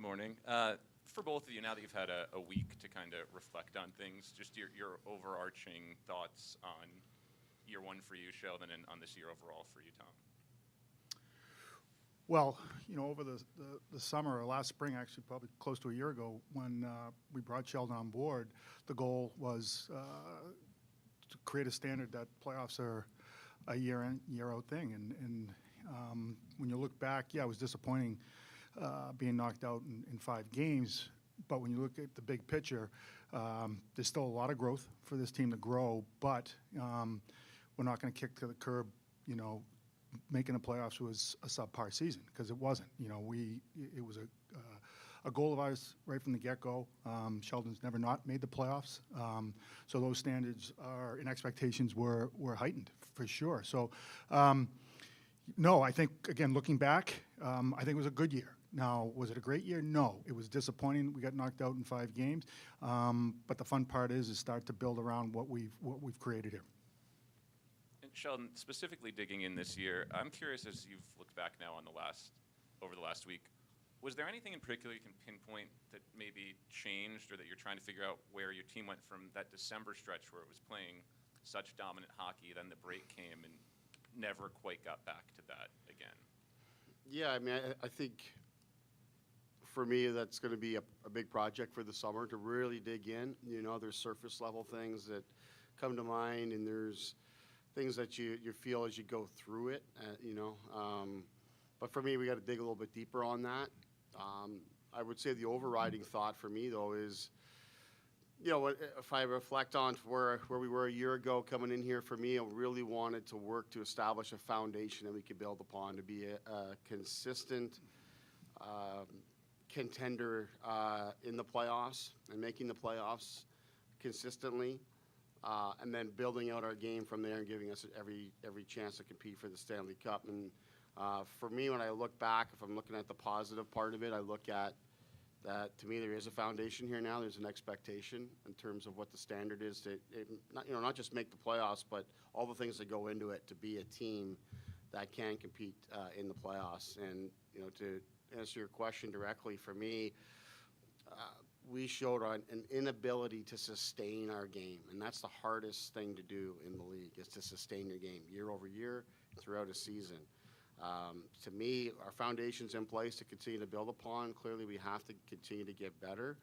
Morning. For both of you, now that you've had a week to kind of reflect on things, just your overarching thoughts on year one for you, Sheldon, and on this year overall for you, Tom. Well, over the summer or last spring, actually probably close to a year ago, when we brought Sheldon on board, the goal was to create a standard that playoffs are a year-in, year-out thing. And when you look back, yeah, it was disappointing being knocked out in 5 games. But when you look at the big picture, there's still a lot of growth for this team to grow. But we're not going to kick to the curb, making the playoffs was a subpar season, because it wasn't. It was a goal of ours right from the get-go. Sheldon's never not made the playoffs, so those standards and expectations were heightened for sure. So, no, I think again looking back, I think it was a good year. Now, was it a great year? No, it was disappointing. We got knocked out in 5 games, but the fun part is start to build around what we've created here. Sheldon, specifically digging in this year, I'm curious, as you've looked back now over the last week, was there anything in particular you can pinpoint that maybe changed, or that you're trying to figure out where your team went from that December stretch where it was playing such dominant hockey, then the break came and never quite got back to that again? Yeah, I mean, I think for me that's going to be a big project for the summer to really dig in. There's surface level things that come to mind, and there's things that you feel as you go through it, but for me, we got to dig a little bit deeper on that. I would say the overriding thought for me, though, is, if I reflect on where we were a year ago coming in here, for me, I really wanted to work to establish a foundation that we could build upon to be a consistent contender in the playoffs and making the playoffs consistently. And then building out our game from there and giving us every chance to compete for the Stanley Cup. And for me, when I look back, if I'm looking at the positive part of it, I look at that, to me, there is a foundation here now. There's an expectation in terms of what the standard is to not just make the playoffs, but all the things that go into it to be a team that can compete in the playoffs. And to answer your question directly, for me, we showed an inability to sustain our game, and that's the hardest thing to do in the league, is to sustain your game year over year throughout a season. To me, our foundation's in place to continue to build upon. Clearly, we have to continue to get better.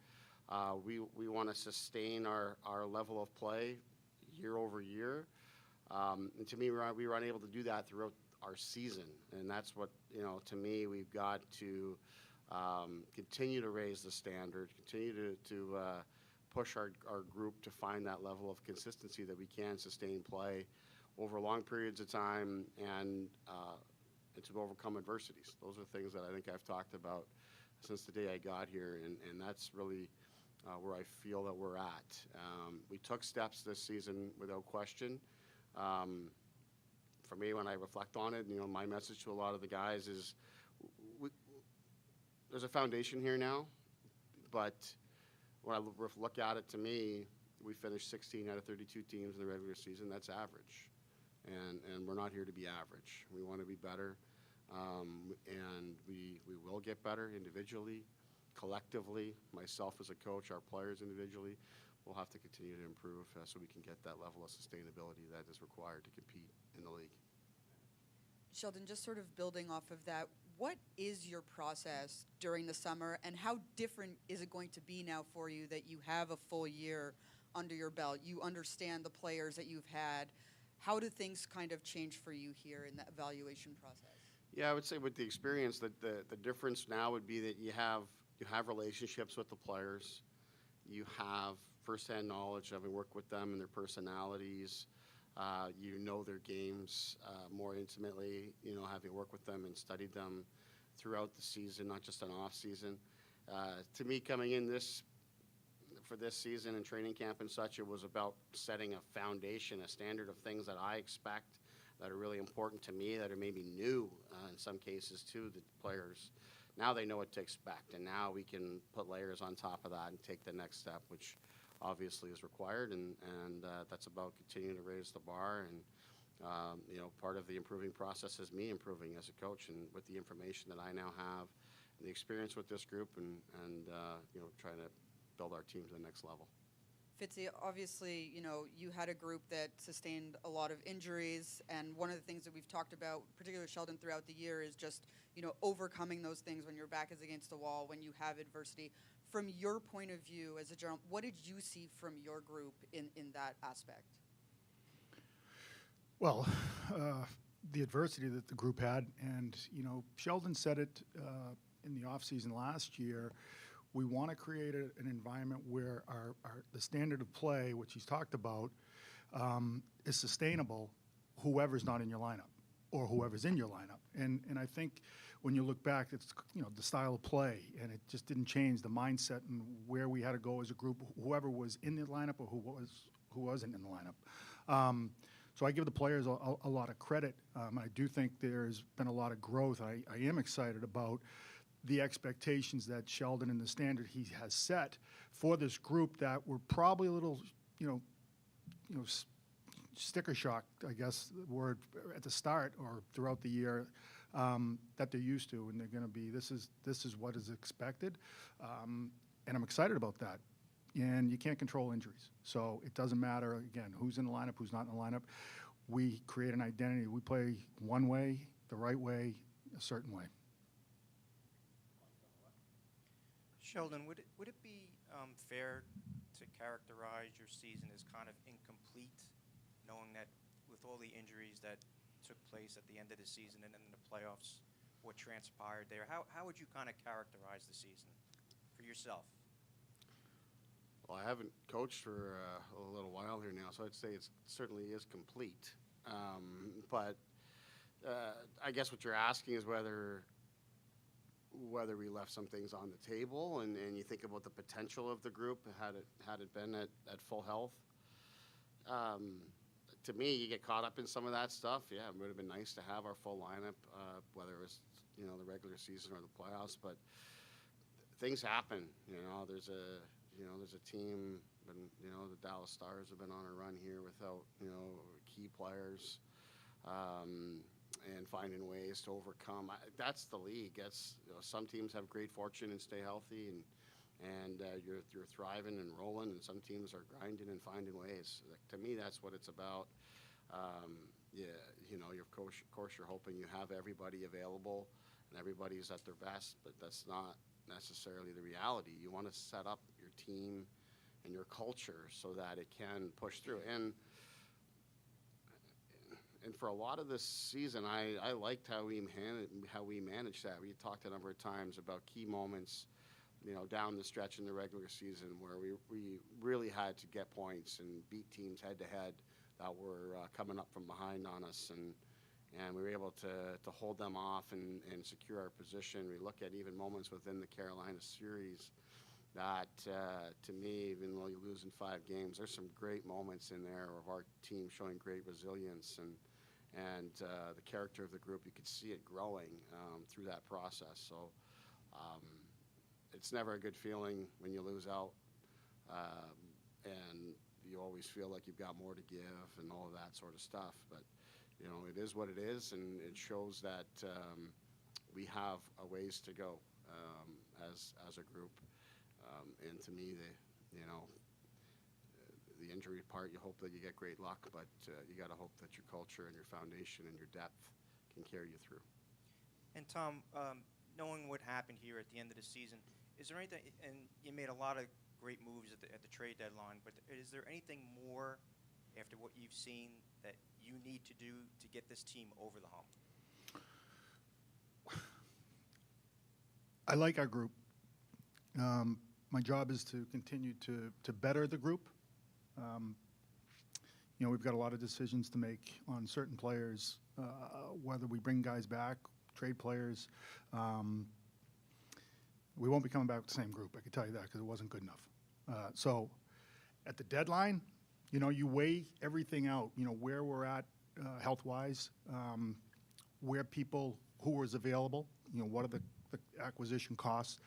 We want to sustain our level of play year over year, and to me, we were unable to do that throughout our season, and that's what, to me, we've got to continue to raise the standard, continue to push our group to find that level of consistency that we can sustain play over long periods of time, and to overcome adversities. Those are things that I think I've talked about since the day I got here, and that's really where I feel that we're at. We took steps this season without question. For me, when I reflect on it, my message to a lot of the guys is, there's a foundation here now, but when I look at it, to me, we finished 16 out of 32 teams in the regular season. That's average, and we're not here to be average. We want to be better, and we will get better individually, collectively. Myself as a coach, our players individually, we'll have to continue to improve so we can get that level of sustainability that is required to compete in the league. Sheldon, just sort of building off of that, what is your process during the summer, and how different is it going to be now for you that you have a full year under your belt? You understand the players that you've had. How do things kind of change for you here in the evaluation process? Yeah, I would say with the experience, that the difference now would be that you have relationships with the players. You have firsthand knowledge, having worked with them and their personalities. You know their games more intimately, having worked with them and studied them throughout the season, not just an off season. To me, coming in for this season and training camp and such, it was about setting a foundation, a standard of things that I expect that are really important to me, that are maybe new in some cases to the players. Now they know what to expect, and now we can put layers on top of that and take the next step, which obviously is required, and that's about continuing to raise the bar. And part of the improving process is me improving as a coach, and with the information that I now have the experience with this group and trying to build our team to the next level. Fitzy, obviously, you had a group that sustained a lot of injuries, and one of the things that we've talked about, particularly Sheldon, throughout the year is just, overcoming those things when your back is against a wall, when you have adversity. From your point of view as a general, what did you see from your group in that aspect? Well, the adversity that the group had, and, Sheldon said it in the offseason last year, we want to create an environment where the standard of play, which he's talked about, is sustainable, whoever's not in your lineup or whoever's in your lineup. And I think when you look back, it's the style of play, and it just didn't change the mindset and where we had to go as a group, whoever was in the lineup or who wasn't in the lineup. So I give the players a lot of credit. I do think there's been a lot of growth. I am excited about the expectations that Sheldon and the standard he has set for this group that were probably a little, sticker shock, I guess the word, at the start or throughout the year, that they're used to, and they're going to be. This is what is expected, and I'm excited about that. And you can't control injuries, so it doesn't matter again who's in the lineup, who's not in the lineup. We create an identity. We play one way, the right way, a certain way. Sheldon, would it be fair to characterize your season as kind of incomplete, knowing that with all the injuries that took place at the end of the season and in the playoffs, what transpired there? How would you kind of characterize the season for yourself? Well, I haven't coached for a little while here now, so I'd say it certainly is complete. But I guess what you're asking is whether we left some things on the table, and you think about the potential of the group had it been at full health. To me, you get caught up in some of that stuff. Yeah, it would have been nice to have our full lineup, whether it was the regular season or the playoffs. But things happen. There's a team, and the Dallas Stars have been on a run here without key players. And finding ways to overcome. That's the league. Some teams have great fortune and stay healthy, and you're thriving and rolling, and some teams are grinding and finding ways. To me, that's what it's about. Of course, you're hoping you have everybody available and everybody's at their best, but that's not necessarily the reality. You want to set up your team and your culture so that it can push through. And for a lot of this season, I liked how we managed that. We talked a number of times about key moments, down the stretch in the regular season where we really had to get points and beat teams head to head that were coming up from behind on us, and we were able to hold them off and secure our position. We look at even moments within the Carolina series that, to me, even though you lose in 5 games, there's some great moments in there of our team showing great resilience and the character of the group. You could see it growing through that process. So it's never a good feeling when you lose out, and you always feel like you've got more to give and all of that sort of stuff. But it is what it is, and it shows that we have a ways to go as a group. And to me, the injury part, you hope that you get great luck, but you got to hope that your culture and your foundation and your depth can carry you through. And Tom, knowing what happened here at the end of the season, is there anything? And you made a lot of great moves at the trade deadline, but is there anything more after what you've seen that you need to do to get this team over the hump? I like our group. My job is to continue to better the group. We've got a lot of decisions to make on certain players, whether we bring guys back, trade players. We won't be coming back with the same group, I can tell you that, because it wasn't good enough. So at the deadline, you weigh everything out, where we're at health-wise, where people, who was available, what are the acquisition costs.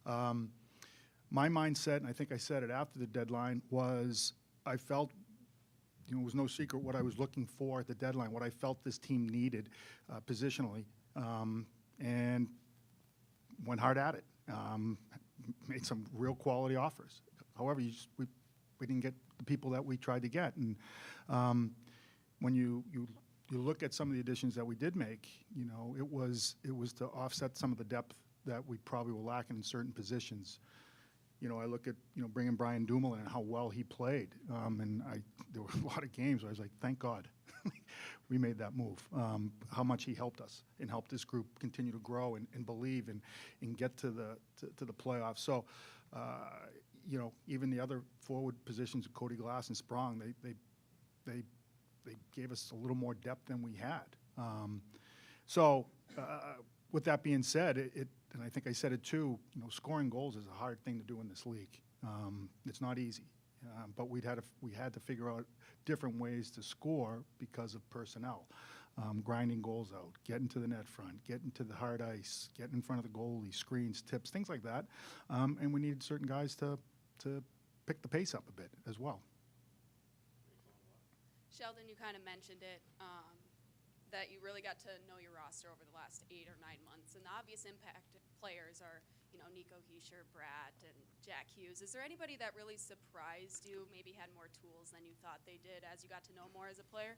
My mindset, and I think I said it after the deadline, was I felt, it was no secret what I was looking for at the deadline, what I felt this team needed positionally. And went hard at it. Made some real quality offers. However, we didn't get the people that we tried to get. And when you look at some of the additions that we did make, you know, it was to offset some of the depth that we probably were lacking in certain positions. You know, I look at, you know, bringing Brian Dumoulin and how well he played. And there were a lot of games where I was like, thank God we made that move. How much he helped us and helped this group continue to grow and believe and get to the playoffs. So, you know, even the other forward positions, Cody Glass and Sprong, they gave us a little more depth than we had. So, with that being said, and I think I said it too, you know, scoring goals is a hard thing to do in this league. It's not easy, but we had to figure out different ways to score because of personnel. Grinding goals out, getting to the net front, getting to the hard ice, getting in front of the goalie, screens, tips, things like that. And we needed certain guys to pick the pace up a bit as well. Sheldon, you kind of mentioned it, that you really got to know your roster over the last 8 or 9 months. And the obvious impact players are, you know, Nico Hischier, Brad, and Jack Hughes. Is there anybody that really surprised you, maybe had more tools than you thought they did as you got to know more as a player?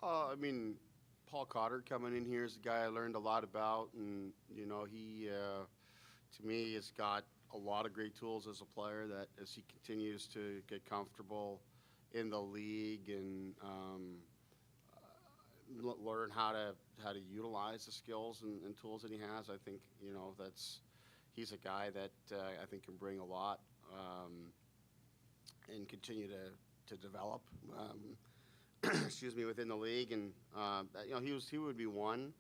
I mean, Paul Cotter coming in here is a guy I learned a lot about, and you know, he to me has got a lot of great tools as a player. That as he continues to get comfortable in the league and learn how to utilize the skills and tools that he has, I think, you know, he's a guy that I think can bring a lot and continue to develop. Excuse me, within the league, and you know, he would be one.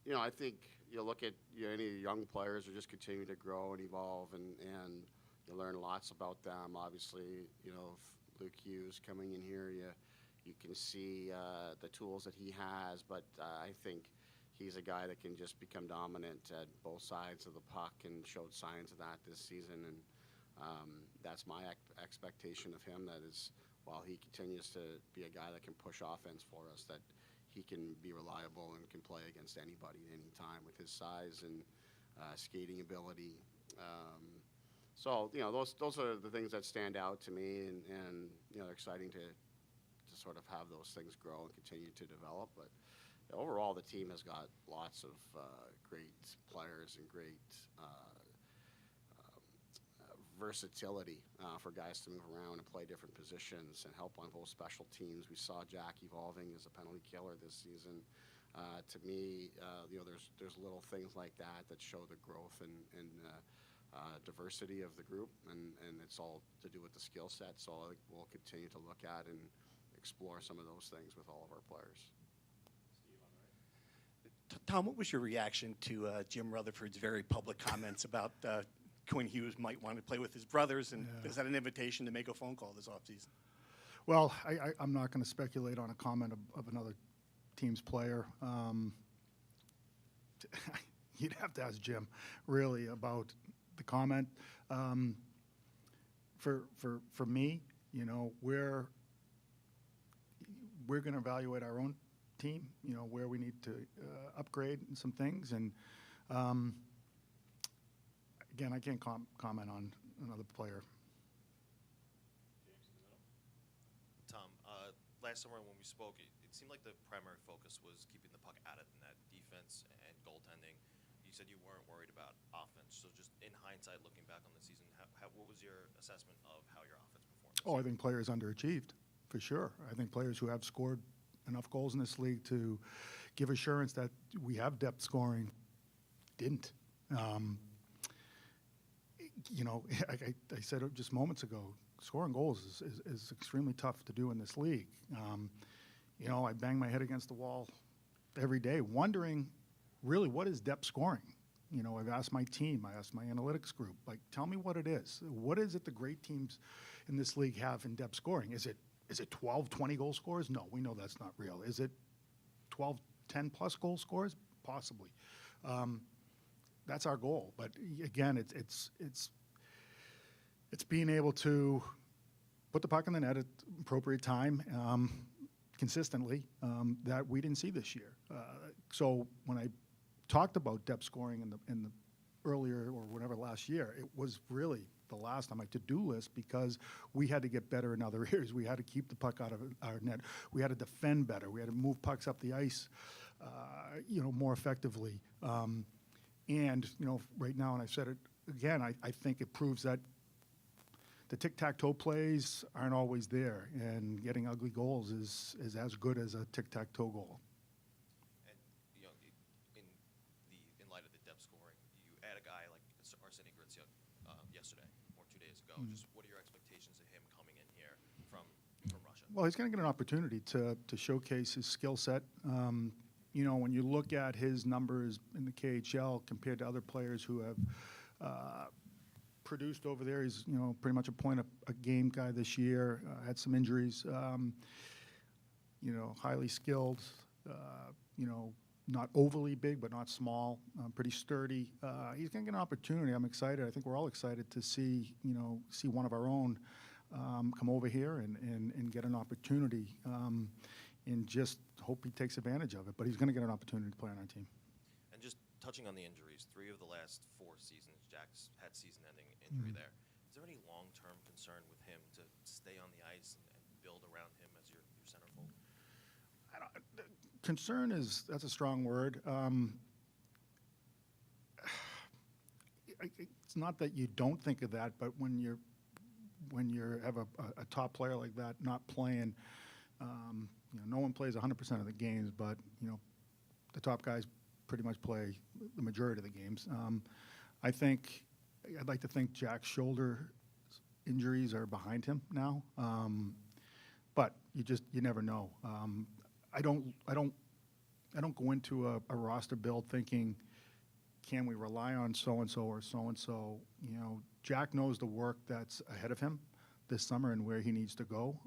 You know, I think you look at, you know, any of the young players are just continuing to grow and evolve, and you learn lots about them. Obviously, you know, Luke Hughes coming in here, you can see the tools that he has, but I think he's a guy that can just become dominant at both sides of the puck and showed signs of that this season, and that's my expectation of him. That is, while he continues to be a guy that can push offense for us, that he can be reliable and can play against anybody at any time with his size and skating ability. So, you know, those are the things that stand out to me, and you know, they're exciting to sort of have those things grow and continue to develop. But overall, the team has got lots of great players and great versatility for guys to move around and play different positions and help on both special teams. We saw Jack evolving as a penalty killer this season. To me, you know, there's little things like that show the growth and diversity of the group, and it's all to do with the skill set. So I think we'll continue to look at and explore some of those things with all of our players. Tom, what was your reaction to Jim Rutherford's very public comments about Quinn Hughes might want to play with his brothers, and is that an invitation to make a phone call this offseason? Well, I'm not going to speculate on a comment of another team's player. You'd have to ask Jim, really, about the comment. For me, you know, we're going to evaluate our own team, you know, where we need to upgrade some things. And again, I can't comment on another player. Tom, last summer when we spoke, it seemed like the primary focus was keeping the puck out of the net, defense and goaltending. You said you weren't worried about offense. So just in hindsight, looking back on the season, what was your assessment of how your offense performed? Oh, I think players underachieved, for sure. I think players who have scored enough goals in this league to give assurance that we have depth scoring didn't. You know, I said it just moments ago, scoring goals is extremely tough to do in this league. You know, I bang my head against the wall every day wondering, really, what is depth scoring? You know, I've asked my team, I asked my analytics group, like, tell me what it is. What is it the great teams in this league have in depth scoring? Is it 12, 20 goal scorers? No, we know that's not real. Is it 12, 10-plus goal scorers? Possibly. That's our goal. But again, it's being able to put the puck in the net at the appropriate time, consistently that we didn't see this year. So when I talked about depth scoring in the earlier or whatever last year, it was really the last on my to-do list because we had to get better in other areas. We had to keep the puck out of our net. We had to defend better. We had to move pucks up the ice, more effectively. And right now, and I've said it again, I think it proves that the tic-tac-toe plays aren't always there, and getting ugly goals is as good as a tic-tac-toe goal. And in light of the depth scoring, you add a guy like Arseny Gritziuk yesterday or 2 days ago. Just what are your expectations of him coming in here from Russia? Well, he's going to get an opportunity to showcase his skill set. When you look at his numbers in the KHL compared to other players who have produced over there, he's pretty much a point a game guy this year. Had some injuries. Highly skilled. Not overly big, but not small. Pretty sturdy. He's going to get an opportunity. I'm excited. I think we're all excited to see one of our own come over here and get an opportunity. And just hope he takes advantage of it. But he's going to get an opportunity to play on our team. And just touching on the injuries, 3 of the last 4 seasons, Jack's had season-ending injury there. Is there any long-term concern with him to stay on the ice and build around him as your centerfold? Concern that's a strong word. It's not that you don't think of that, but when you have a top player like that not playing. No one plays 100% of the games, but the top guys pretty much play the majority of the games. I'd like to think Jack's shoulder injuries are behind him now, but you never know. I don't go into a roster build thinking, can we rely on so and so or so and so? Jack knows the work that's ahead of him this summer and where he needs to go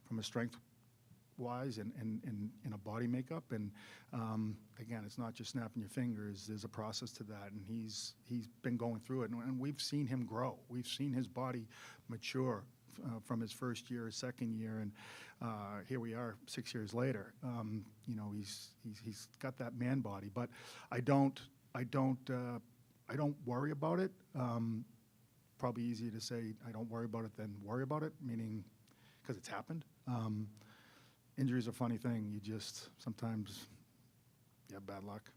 from a strength wise and in a body makeup, and again, it's not just snapping your fingers. There's a process to that, and he's been going through it, and we've seen him grow. We've seen his body mature from his first year, his second year, and here we are 6 years later. He's got that man body, but I don't worry about it. Probably easier to say I don't worry about it than worry about it, meaning because it's happened. Injuries are a funny thing. Sometimes you have bad luck.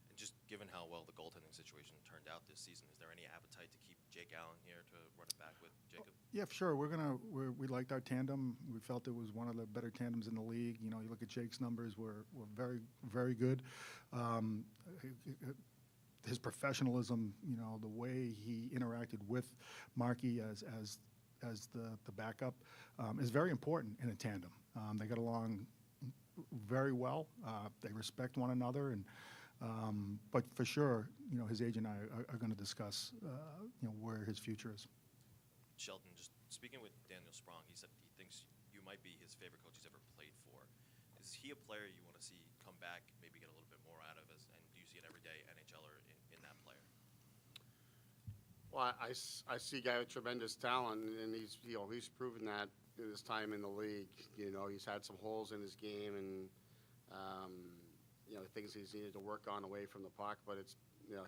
And just given how well the goaltending situation turned out this season, is there any appetite to keep Jake Allen here to run it back with Jacob? Yeah, sure. We liked our tandem. We felt it was one of the better tandems in the league. You look at Jake's numbers, were very, very good. His professionalism, the way he interacted with Markey as the backup is very important in a tandem. They get along very well. They respect one another, and but for sure, his agent and I are going to discuss, where his future is. Sheldon, just speaking with Daniel Sprong, he said he thinks you might be his favorite coach he's ever played for. Is he a player you want to see come back, maybe get a little bit more out of, and do you see an everyday NHLer in that player? Well, I see a guy with tremendous talent, and he's proven that in his time in the league. He's had some holes in his game, and things he's needed to work on away from the puck. But it's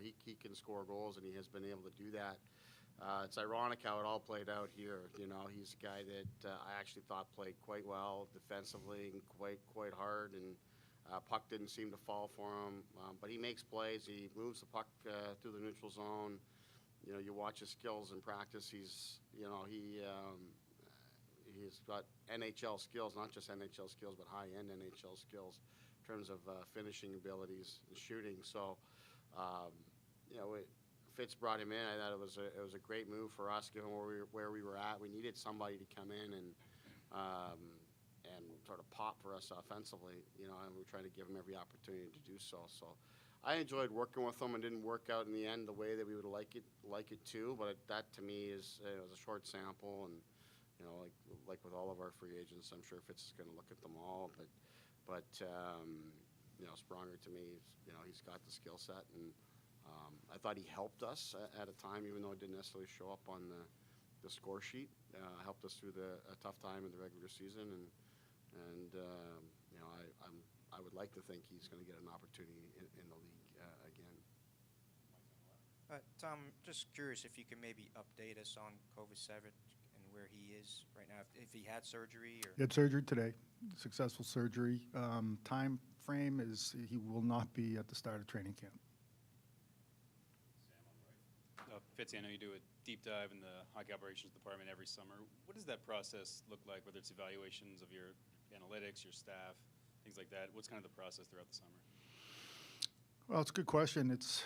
he can score goals, and he has been able to do that. It's ironic how it all played out here. He's a guy that I actually thought played quite well defensively and quite hard, and puck didn't seem to fall for him. But he makes plays. He moves the puck through the neutral zone. You watch his skills in practice. He's got NHL skills, not just NHL skills, but high-end NHL skills in terms of finishing abilities and shooting. So, Fitz brought him in. I thought it was a great move for us, given where we were at. We needed somebody to come in and sort of pop for us offensively, and we're trying to give him every opportunity to do so. So, I enjoyed working with him. It didn't work out in the end the way that we would like it to, but that to me is it was a short sample, and like with all of our free agents, I'm sure Fitz is going to look at them all, but Spronger to me, he's got the skill set, and I thought he helped us at a time, even though it didn't necessarily show up on the score sheet. Helped us through a tough time in the regular season, and And I would like to think he's going to get an opportunity in the league again. Tom, just curious if you can maybe update us on Kovacevic and where he is right now, if he had surgery or. He had surgery today, successful surgery. Time frame is he will not be at the start of training camp. Fitzy, I know you do a deep dive in the hockey operations department every summer. What does that process look like, whether it's evaluations of your analytics, your staff, things like that? What's kind of the process throughout the summer? Well, it's a good question. It's,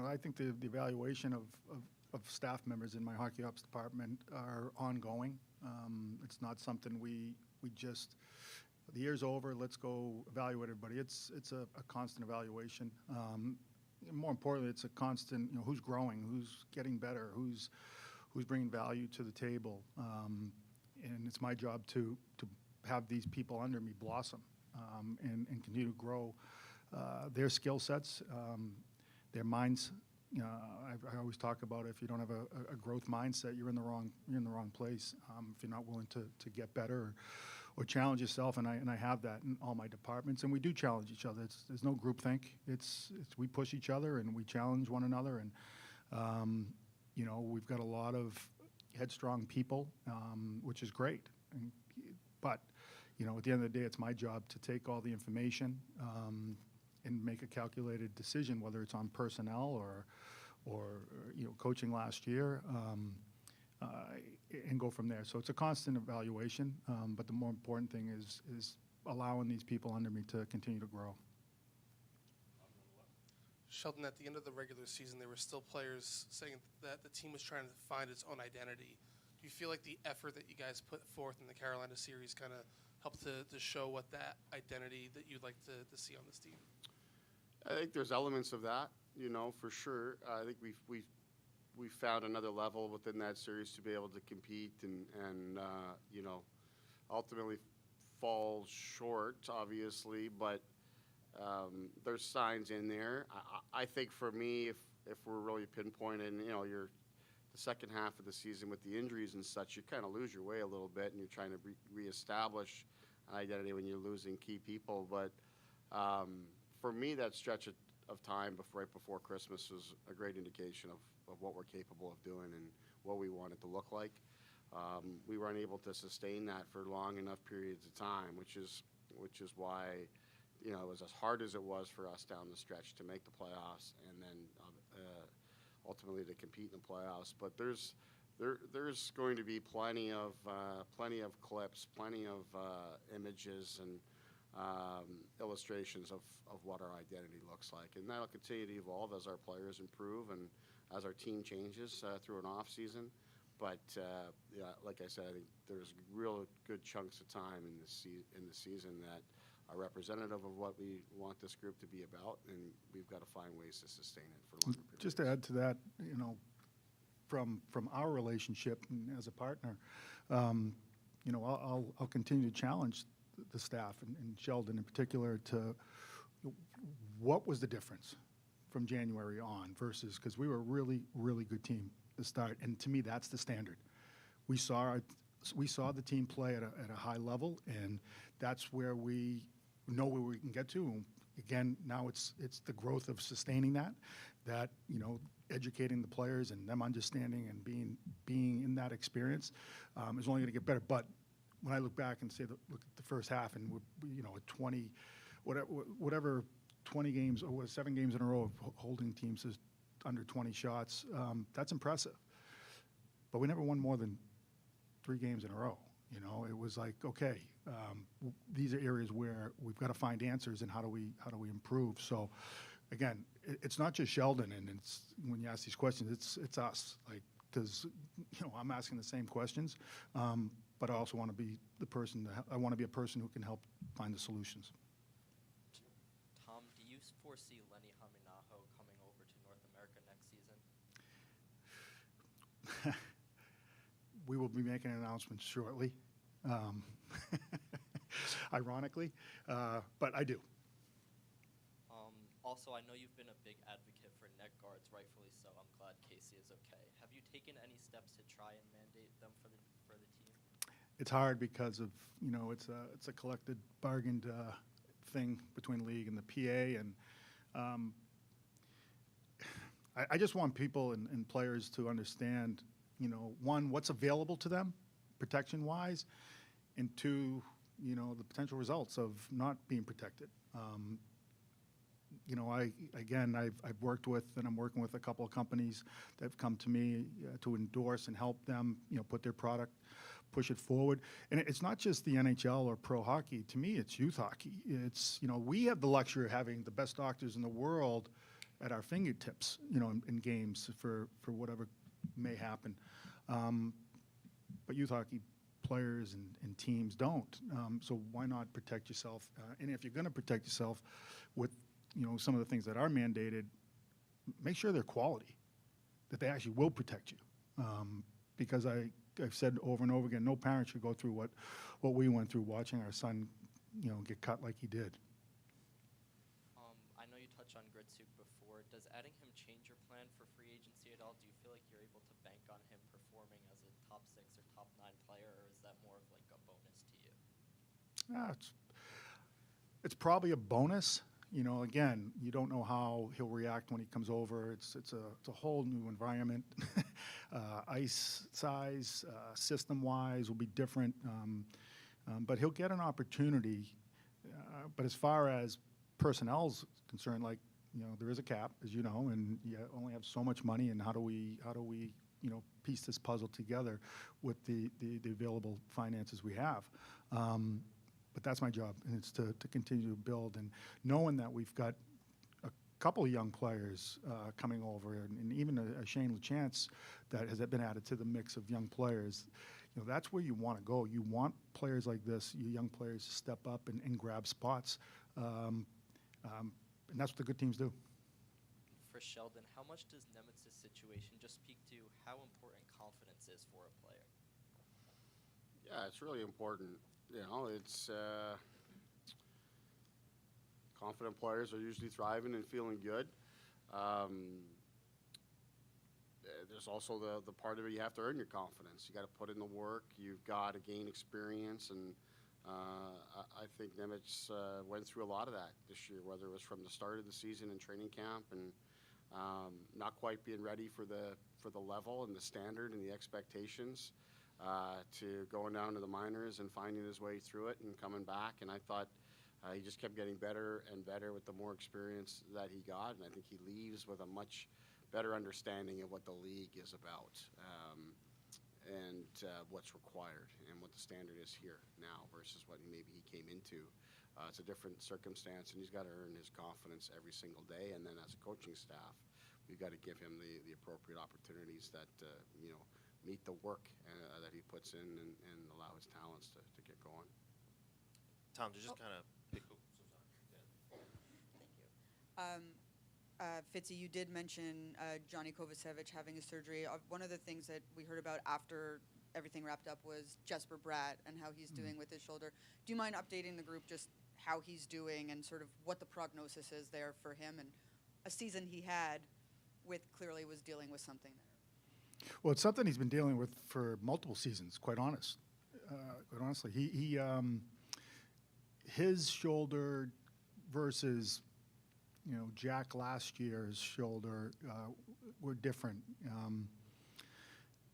I think the evaluation of staff members in my hockey ops department are ongoing. It's not something we just, the year's over, let's go evaluate everybody. It's a constant evaluation. More importantly, it's a constant, who's growing, who's getting better, who's bringing value to the table. And it's my job to have these people under me blossom and continue to grow their skill sets, their minds. I always talk about if you don't have a growth mindset, you're in the wrong place. If you're not willing to get better or challenge yourself, and I have that in all my departments, and we do challenge each other. There's no groupthink. It's we push each other and we challenge one another, and we've got a lot of headstrong people, which is great. But at the end of the day, it's my job to take all the information and make a calculated decision, whether it's on personnel or coaching last year. And go from there. So it's a constant evaluation, but the more important thing is allowing these people under me to continue to grow. Sheldon, at the end of the regular season, there were still players saying that the team was trying to find its own identity. Do you feel like the effort that you guys put forth in the Carolina series kind of helped to show what that identity that you'd like to see on this team? I think there's elements of that, for sure. I think we found another level within that series to be able to compete and ultimately fall short, obviously, but there's signs in there. I think for me, if we're really pinpointing, you're the second half of the season with the injuries and such, you kind of lose your way a little bit, and you're trying to reestablish an identity when you're losing key people. But for me, that stretch of time right before Christmas was a great indication of what we're capable of doing and what we want it to look like. We weren't able to sustain that for long enough periods of time, which is why it was as hard as it was for us down the stretch to make the playoffs and then ultimately to compete in the playoffs. But there's going to be plenty of clips, plenty of images and illustrations of what our identity looks like, and that'll continue to evolve as our players improve and as our team changes through an off season. But like I said, I think there's real good chunks of time in the season that are representative of what we want this group to be about, and we've got to find ways to sustain it for longer periods. Just to add to that, from our relationship and as a partner, I'll continue to challenge the staff and Sheldon in particular to what was the difference from January on versus, because we were a really, really good team to start, and to me that's the standard. We saw the team play at a high level, and that's where we know where we can get to. And again, now it's the growth of sustaining that educating the players and them understanding and being in that experience is only going to get better. But when I look back and say look at the first half, and at 20, whatever 20 games or 7 games in a row of holding teams to under 20 shots, that's impressive. But we never won more than 3 games in a row. It was like, okay, these are areas where we've got to find answers, and how do we improve? So, again, it's not just Sheldon, and it's when you ask these questions, it's us. Like, because I'm asking the same questions, but I also want to be the person. I want to be a person who can help find the solutions. Tom, do you foresee Lenny Haminaho coming over to North America next season? We will be making an announcement shortly, ironically, but I do. Also, I know you've been a big advocate for neck guards, rightfully so. I'm glad Casey is okay. Have you taken any steps to try and mandate them for the team? it's hard because of, it's a collected bargained thing between the league and the PA, and I just want people and players to understand, one, what's available to them protection-wise, and two, the potential results of not being protected. I've worked with, and I'm working with a couple of companies that have come to me to endorse and help them, put their product, push it forward. And it's not just the NHL or pro hockey. To me, it's youth hockey. It's, we have the luxury of having the best doctors in the world at our fingertips, in games for whatever may happen. But youth hockey players and teams don't. So why not protect yourself? And if you're going to protect yourself with, some of the things that are mandated, make sure they're quality, that they actually will protect you. Because I've said over and over again, no parent should go through what we went through watching our son, get cut like he did. I know you touched on Gritsuk before. Does adding him change your plan for free agency at all? Do you feel like you're able to bank on him performing as a top 6 or top 9 player, or is that more of like a bonus to you? It's probably a bonus. Again, you don't know how he'll react when he comes over. It's a whole new environment. Ice size, system-wise will be different. But he'll get an opportunity. But as far as personnel's concerned, there is a cap, as you know, and you only have so much money. And how do we piece this puzzle together with the available finances we have? But that's my job, and it's to continue to build. And knowing that we've got a couple of young players coming over, and even a Shane LeChance that has been added to the mix of young players, that's where you want to go. You want players like this, you young players, to step up and grab spots. And that's what the good teams do. For Sheldon, how much does Nemeth's situation just speak to how important confidence is for a player? Yeah, it's really important. It's confident players are usually thriving and feeling good. There's also the part of it you have to earn your confidence. You got to put in the work. You've got to gain experience, and I think Nemeth went through a lot of that this year, whether it was from the start of the season in training camp and not quite being ready for the level and the standard and the expectations. To going down to the minors and finding his way through it and coming back. And I thought he just kept getting better and better with the more experience that he got. And I think he leaves with a much better understanding of what the league is about and what's required and what the standard is here now versus what maybe he came into. It's a different circumstance, and he's got to earn his confidence every single day. And then as a coaching staff, we've got to give him the appropriate opportunities that, meet the work that he puts in and allow his talents to get going. Tom, to just kind of pick up. Thank you. Fitzy, you did mention Johnny Kovacevic having his surgery. One of the things that we heard about after everything wrapped up was Jesper Bratt and how he's doing with his shoulder. Do you mind updating the group just how he's doing and sort of what the prognosis is there for him, and a season he had with clearly was dealing with something there? Well, it's something he's been dealing with for multiple seasons, quite honestly. He his shoulder versus, Jack last year's shoulder were different.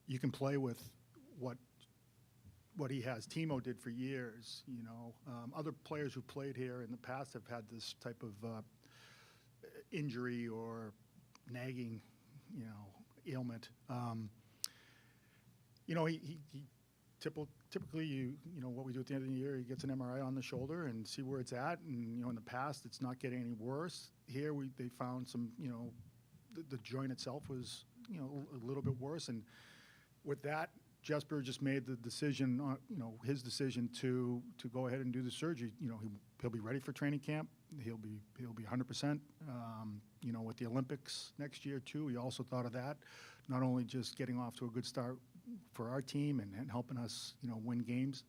You can play with what he has. Timo did for years, Other players who played here in the past have had this type of injury or nagging, ailment. He typically, what we do at the end of the year, he gets an MRI on the shoulder and see where it's at. And, in the past, it's not getting any worse. Here, they found some, the joint itself was, a little bit worse. And with that, Jesper just made the decision, his decision to go ahead and do the surgery. He'll be ready for training camp. He'll be 100%. With the Olympics next year too, he also thought of that. Not only just getting off to a good start for our team and helping us, win games.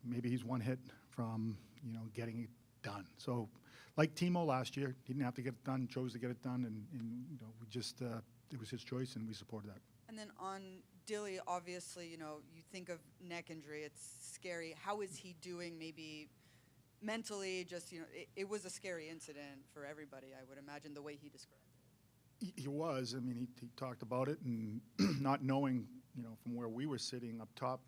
Maybe he's one hit from, getting it done. So, like Timo last year, he didn't have to get it done, chose to get it done, and we just it was his choice, and we supported that. And then on Dilly, obviously, you think of neck injury, it's scary. How is he doing maybe mentally? Just, it was a scary incident for everybody, I would imagine, the way he described it. He was. I mean, he talked about it, and not knowing, from where we were sitting up top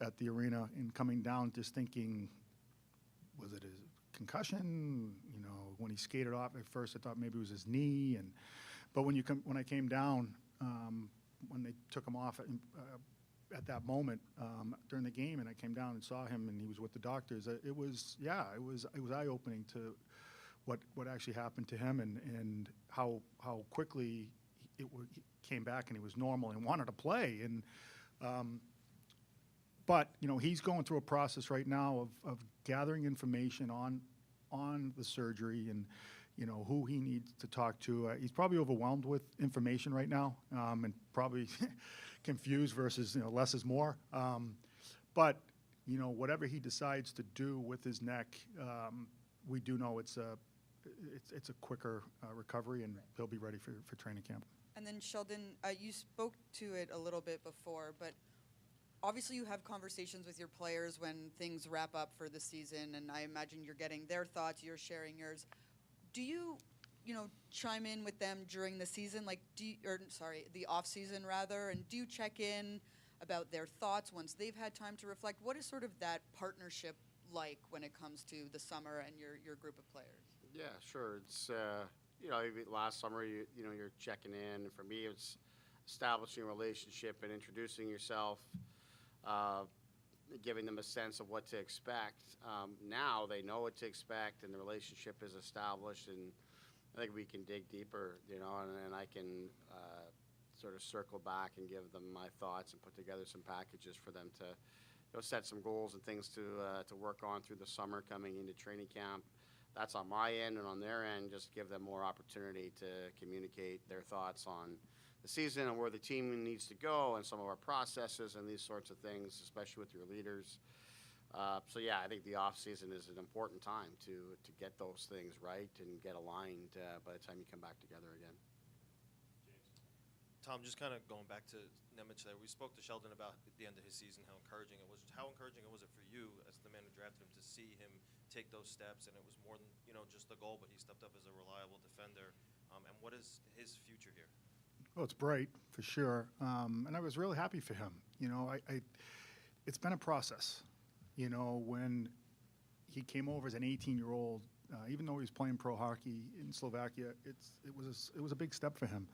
at the arena and coming down, just thinking, was it a concussion? When he skated off, at first I thought maybe it was his knee, but when I came down, when they took him off at that moment during the game, and I came down and saw him, and he was with the doctors. It was eye-opening to what actually happened to him, and how quickly he came back and he was normal and wanted to play. And but he's going through a process right now of gathering information on the surgery and who he needs to talk to. He's probably overwhelmed with information right now, and probably confused versus less is more. But whatever he decides to do with his neck, we do know it's a quicker recovery, and he'll be ready for training camp. And then Sheldon, you spoke to it a little bit before, but obviously you have conversations with your players when things wrap up for the season, and I imagine you're getting their thoughts, you're sharing yours. Do you, chime in with them during the season, the off season rather, and do you check in about their thoughts once they've had time to reflect? What is sort of that partnership like when it comes to the summer and your group of players? Yeah, sure. It's last summer you're checking in. And for me, it's establishing a relationship and introducing yourself, giving them a sense of what to expect. Now they know what to expect, and the relationship is established, and I think we can dig deeper, and I can sort of circle back and give them my thoughts and put together some packages for them to set some goals and things to work on through the summer coming into training camp. That's on my end, and on their end, just give them more opportunity to communicate their thoughts on the season and where the team needs to go and some of our processes and these sorts of things, especially with your leaders. So yeah, I think the off season is an important time to get those things right and get aligned by the time you come back together again. Tom, just kind of going back to Nemec there, we spoke to Sheldon about the end of his season, how encouraging it was. How encouraging was it for you as the man who drafted him to see him take those steps, and it was more than just the goal, but he stepped up as a reliable defender. And what is his future here? Well, it's bright for sure, and I was really happy for him. It's been a process. When he came over as an 18-year-old, even though he was playing pro hockey in Slovakia, it was a big step for him.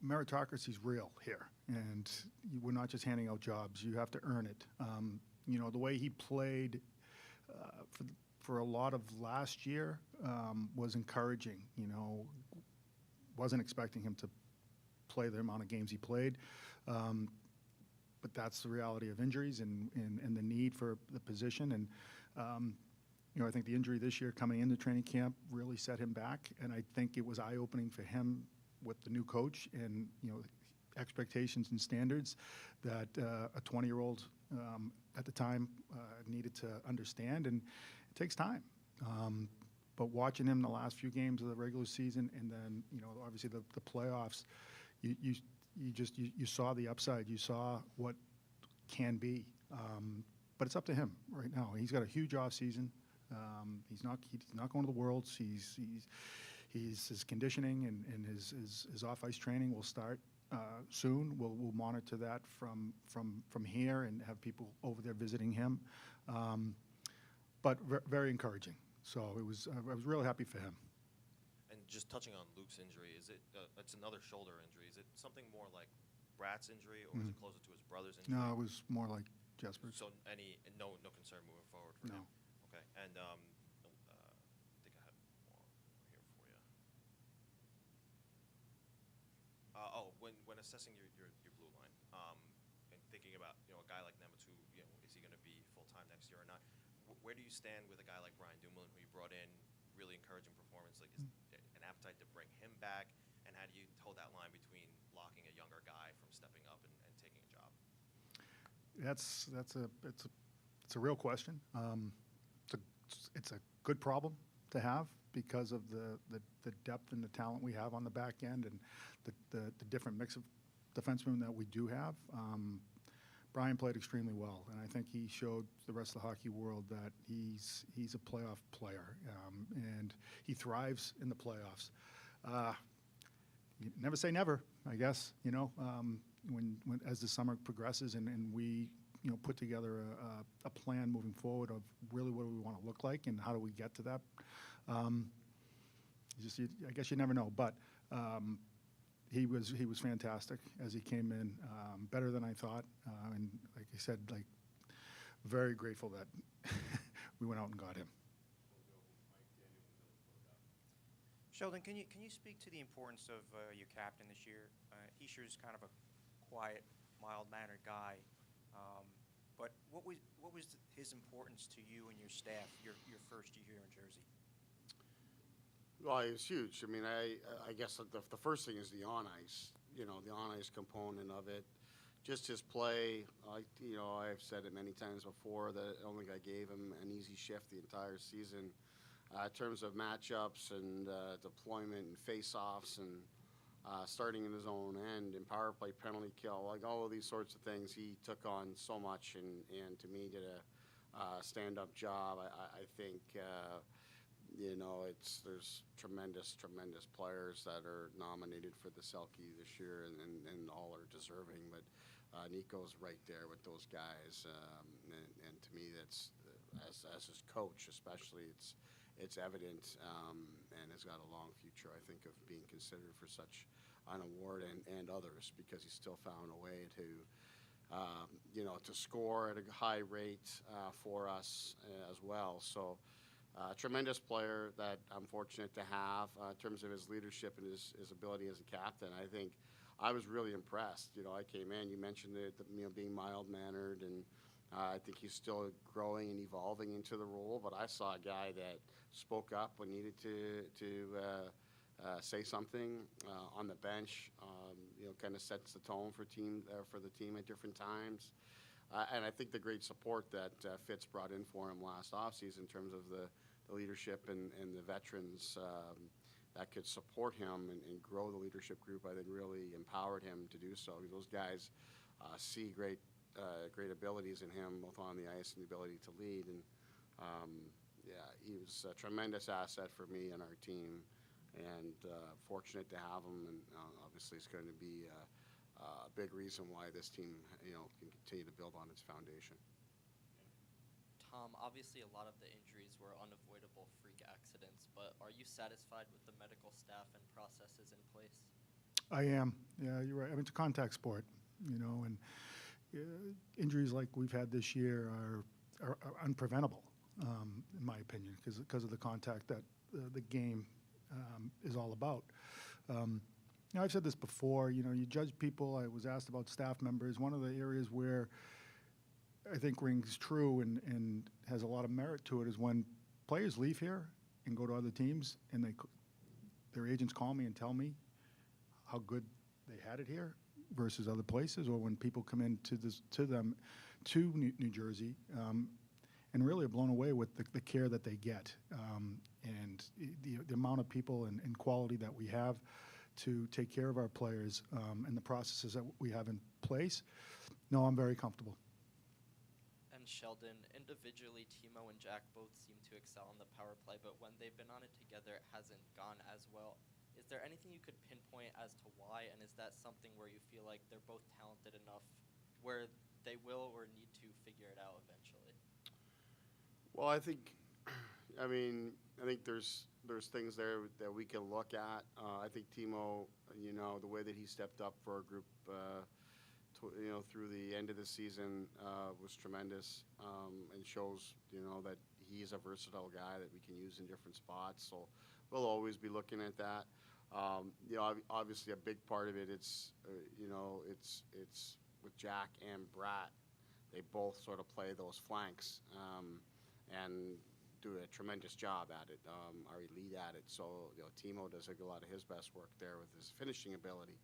Meritocracy is real here, and we're not just handing out jobs. You have to earn it. The way he played for a lot of last year was encouraging. Wasn't expecting him to play the amount of games he played, but that's the reality of injuries and the need for the position. And I think the injury this year coming into training camp really set him back, and I think it was eye-opening for him with the new coach and expectations and standards that a 20-year-old at the time needed to understand, and it takes time. But watching him the last few games of the regular season, and then obviously the playoffs, you saw the upside. You saw what can be. But it's up to him right now. He's got a huge off season. He's not going to the Worlds. His conditioning and his off ice training will start soon. We'll monitor that from here and have people over there visiting him. But very encouraging. So I was really happy for him. And just touching on Luke's injury, is it? It's another shoulder injury. Is it something more like Brad's injury, or is it closer to his brother's injury? No, it was more like Jesper's. So no concern moving forward for him. Okay, and I think I had more here for you. When assessing your blue line, and thinking about a guy like Nemec, who is he going to be full time next year or not? Where do you stand with a guy like Brian Dumoulin, who you brought in, really encouraging performance? Like, is an appetite to bring him back, and how do you hold that line between locking a younger guy from stepping up and taking a job? It's a real question. It's a good problem to have because of the depth and the talent we have on the back end and the different mix of defensemen that we do have. Brian played extremely well, and I think he showed the rest of the hockey world that he's a playoff player, and he thrives in the playoffs. You never say never, I guess. When as the summer progresses and we put together a plan moving forward of really what do we want to look like and how do we get to that. I guess you never know, but. He was fantastic as he came in, better than I thought, and like I said, very grateful that we went out and got him. Sheldon, can you speak to the importance of your captain this year? Hischier's kind of a quiet, mild-mannered guy, but what was his importance to you and your staff your first year here in Jersey? Well, it was huge. I mean, I guess the first thing is the on-ice, the on-ice component of it. Just his play, I've said it many times before that I don't think I gave him an easy shift the entire season. In terms of matchups and deployment and face-offs and starting in his own end and power play, penalty kill, all of these sorts of things, he took on so much and to me did a stand-up job. I think... there's tremendous players that are nominated for the Selke this year, and all are deserving. But Nico's right there with those guys, and to me, that's as his coach, especially, it's evident, and has got a long future, I think, of being considered for such an award and others, because he still found a way to. To score at a high rate for us as well. So. Tremendous player that I'm fortunate to have in terms of his leadership and his ability as a captain. I think I was really impressed. I came in, you mentioned it, being mild-mannered, and I think he's still growing and evolving into the role, but I saw a guy that spoke up when needed to say something on the bench, kind of sets the tone for the team at different times. And I think the great support that Fitz brought in for him last offseason in terms of the leadership and the veterans that could support him and grow the leadership group, I think really empowered him to do so. Those guys see great abilities in him, both on the ice and the ability to lead. And he was a tremendous asset for me and our team, and fortunate to have him. And obviously, it's going to be a big reason why this team, can continue to build on its foundation. Tom, obviously a lot of the injuries were unavoidable freak accidents, but are you satisfied with the medical staff and processes in place? I am. Yeah, you're right. I mean, it's a contact sport, and injuries like we've had this year are unpreventable, in my opinion, because of the contact that the game is all about. I've said this before, you judge people. I was asked about staff members. One of the areas where I think rings true and has a lot of merit to it is when players leave here and go to other teams and their agents call me and tell me how good they had it here versus other places, or when people come in to New Jersey and really are blown away with the care that they get and the amount of people and quality that we have to take care of our players and the processes that we have in place. No, I'm very comfortable. And Sheldon, individually, Timo and Jack both seem to excel on the power play, but when they've been on it together, it hasn't gone as well. Is there anything you could pinpoint as to why, and is that something where you feel like they're both talented enough where they will or need to figure it out eventually? Well, I think there's things there that we can look at. I think Timo, the way that he stepped up for our group, through the end of the season was tremendous, and shows, that he's a versatile guy that we can use in different spots. So we'll always be looking at that. Obviously a big part of it, it's with Jack and Brat. They both sort of play those flanks and do a tremendous job at it, are elite at it. So Timo does a lot of his best work there with his finishing ability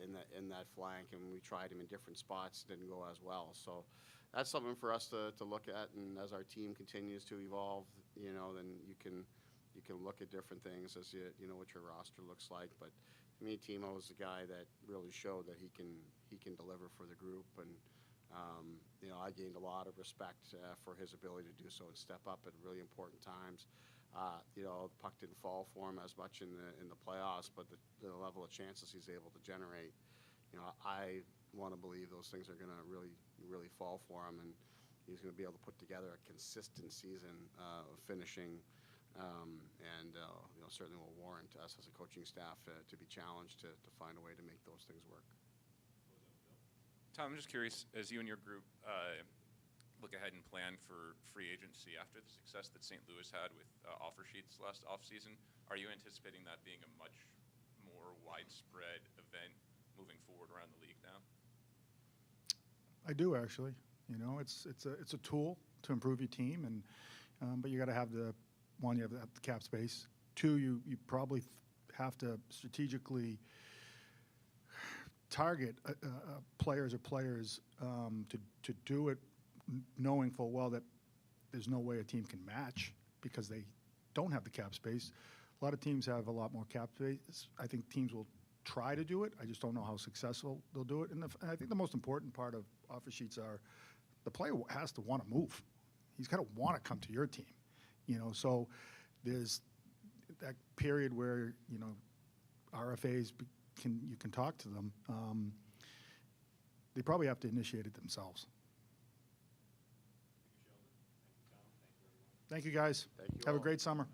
in that flank, and we tried him in different spots, didn't go as well. So that's something for us to look at, and as our team continues to evolve, then you can You can look at different things as you know what your roster looks like. But to me, Timo is the guy that really showed that he can deliver for the group. And you know, I gained a lot of respect for his ability to do so and step up at really important times. You know, the puck didn't fall for him as much in the playoffs, but the level of chances he's able to generate, you know, I want to believe those things are going to really fall for him, and he's going to be able to put together a consistent season of finishing, and you know, certainly will warrant us as a coaching staff to be challenged to find a way to make those things work. Tom, I'm just curious, as you and your group look ahead and plan for free agency after the success that St. Louis had with offer sheets last offseason, are you anticipating that being a much more widespread event moving forward around the league now? I do, actually. You know, it's a tool to improve your team, and but you got to have the cap space. Two, you probably have to strategically target players to do it, knowing full well that there's no way a team can match because they don't have the cap space. A lot of teams have a lot more cap space. I think teams will try to do it. I just don't know how successful they'll do it. And I think the most important part of offer sheets are the player has to want to move. He's got to want to come to your team. You know, so there's that period where, you know, RFAs you can talk to them. They probably have to initiate it themselves. Thank you, Sheldon. Thank you, Tom. Thank you, everyone. Thank you, guys. Thank you Have a all. great summer.